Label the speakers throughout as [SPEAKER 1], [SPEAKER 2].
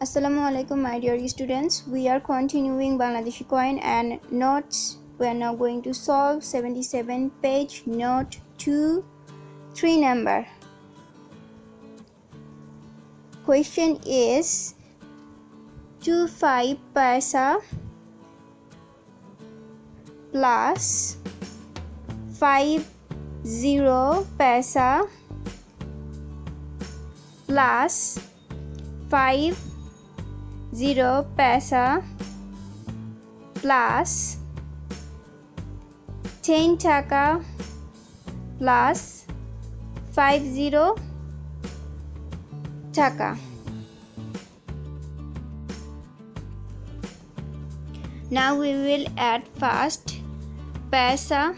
[SPEAKER 1] Assalamualaikum my dear students. We are continuing Bangladeshi coin and notes. We are now going to solve 77 page note 2 3 number. Question is 25 paisa plus 50 paisa plus 50 paisa plus 10 taka plus 50 taka. Now we will add first paisa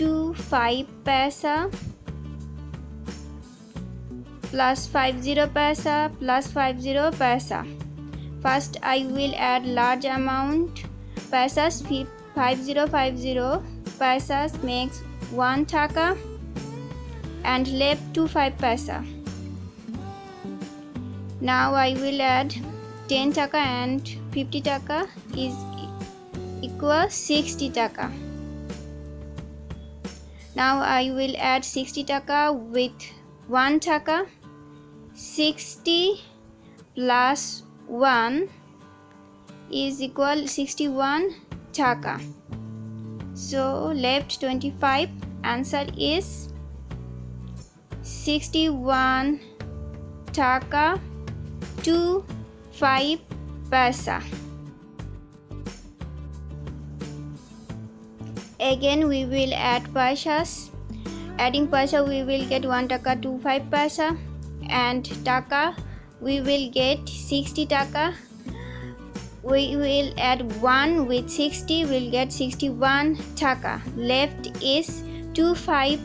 [SPEAKER 1] to 5 paisa plus 50 paisa plus 50 paisa. First I will add large amount paisas. 50 paisas makes 1 taka and left 25 paisa. Now I will add 10 taka and 50 taka is equal 60 taka. Now I will add 60 taka with 1 taka. 60 plus 1 is equal 61 taka. So left 25. Answer is 61 taka to 5 paisa. Again we will add paisas. Adding paisa we will get 1 taka to 5 paisa, and taka we will get 60 taka. We will add 1 with 60, we'll get 61 taka. Left is 25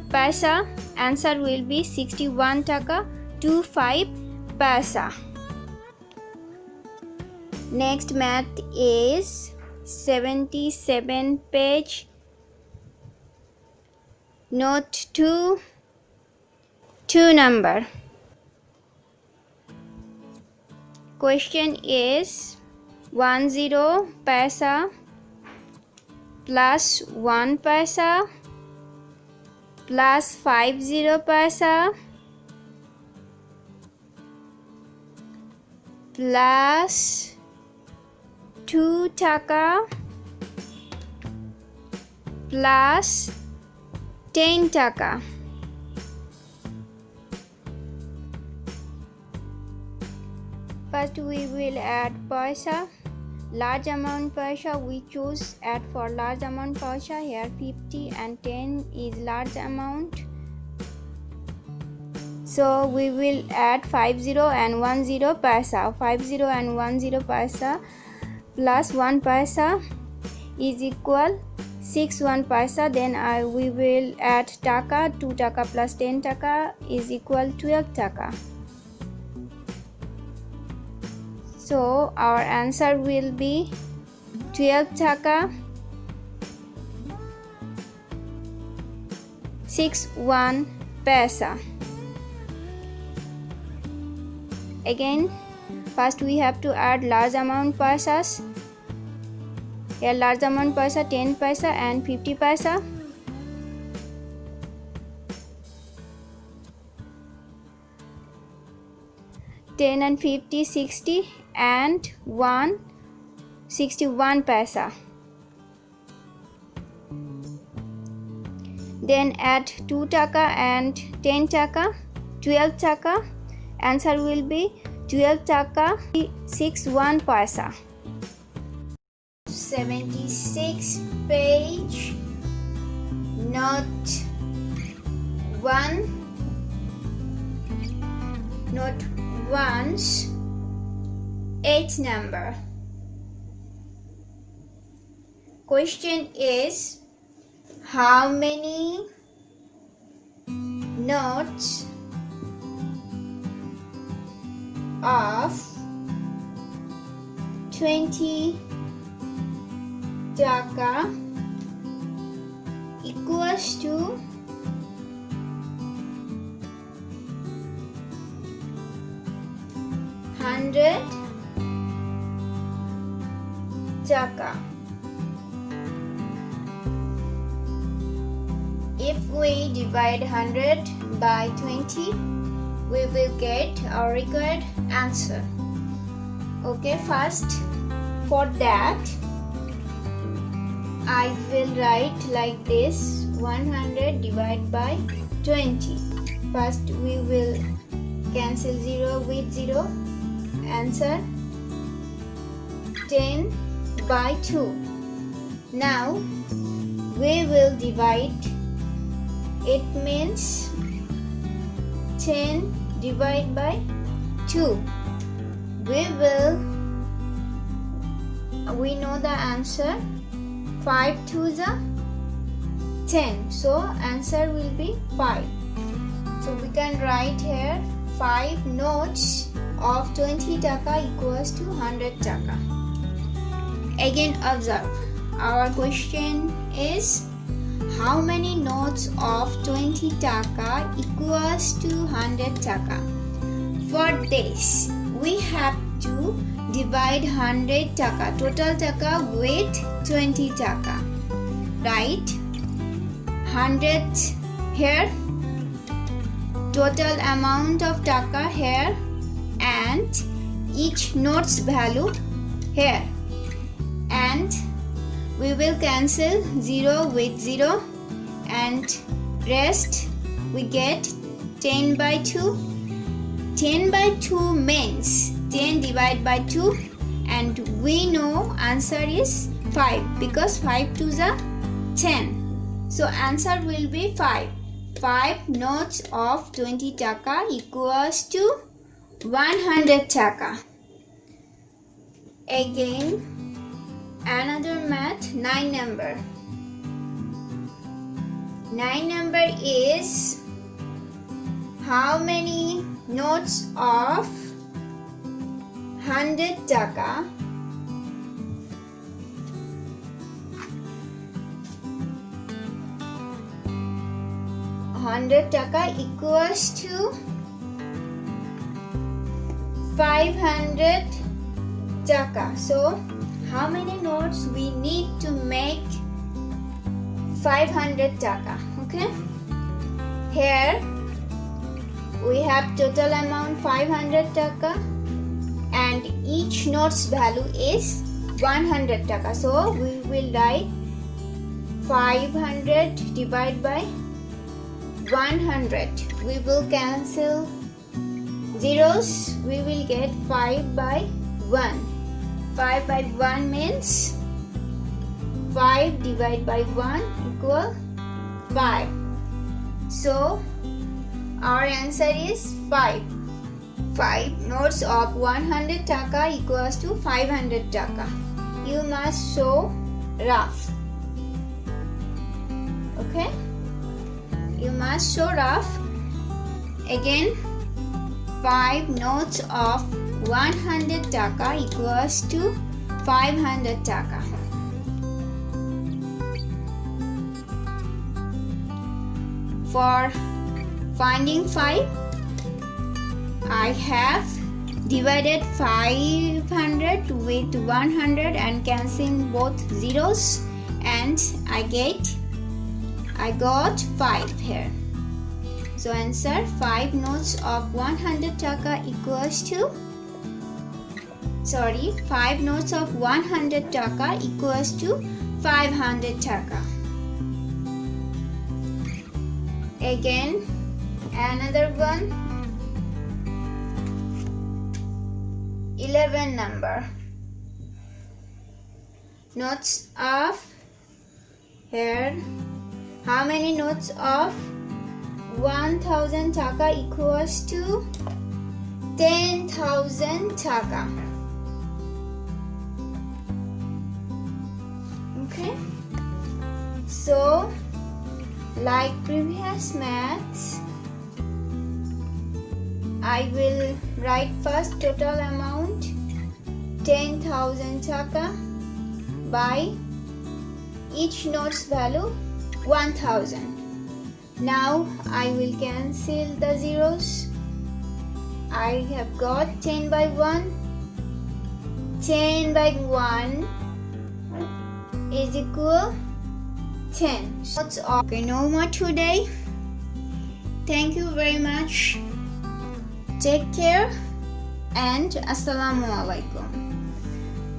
[SPEAKER 1] paisa. Answer will be 61 taka to 5 paisa. Next math is 77 page note 2 number. Question is 10 paisa plus 1 paisa plus 50 paisa plus 2 taka plus 10 taka. First we will add paisa. Large amount paisa we choose add for large amount paisa. Here 50 and 10 is large amount. So we will add 50 and 10 paisa. 50 and 10 paisa plus 1 paisa is equal 61 paisa. Then we will add taka. 2 taka plus 10 taka is equal 12 taka. So our answer will be 12 taka 61 paisa. Again, first we have to add large amount paisas. Here large amount paisa 10 paisa and 50 paisa. Ten and 50, 60 and 1, 61 paisa. Then add 2 taka and 10 taka, 12 taka. Answer will be 12 taka 61 paisa. 76 page note 1 note 1's 8 number. Question is how many notes of 20 taka equals to 100 taka. If we divide 100 by 20, we will get our required answer. Okay, first for that I will write like this: 100 divided by 20. First we will cancel 0 with 0. Answer 10 by 2. Now we will divide. It means 10 divided by 2. We know the answer. 5 2s are 10. So answer will be 5. So we can write here 5 notes of 20 taka equals to 100 taka. Again observe. Our question is, how many notes of 20 taka equals to 100 taka? For this, we have to divide 100 taka, total taka, with 20 taka. Write 100 here, total amount of taka here, and each note's value here. And we will cancel 0 with 0, and rest we get 10 by 2. 10 by 2 means 10 divided by 2, and we know answer is 5 because 5 2s are 10. So answer will be 5. 5 notes of 20 taka equals to 100 taka. Again, another math, 9 number. 9 number is, how many notes of 100 taka equals to 500 taka. So how many notes we need to make 500 taka? Okay, here we have total amount 500 taka, and each note's value is 100 taka. So we will write 500 divided by 100. We will cancel zeros. We will get 5 by 1. 5 by 1 means 5 divided by 1 equal 5. So our answer is 5. 5 notes of 100 taka equals to 500 taka. You must show rough. Okay? You must show rough. Again, 5 notes of 100 taka equals to 500 taka. For finding 5, I have divided 500 with 100 and cancelling both zeros, and I got 5 here. So answer, 5 notes of 100 taka equals to 5 notes of 100 taka equals to 500 taka. Again, another one, 11 number. Notes of here, how many notes of 1000 taka equals to 10,000 taka? Okay, so like previous maths, I will write first total amount 10,000 taka by each note's value 1000. Now I will cancel the zeros I have got 10 by 1. 10 by 1 is equal 10. So that's all. Okay, no more today. Thank you very much. Take care and Assalamu alaikum.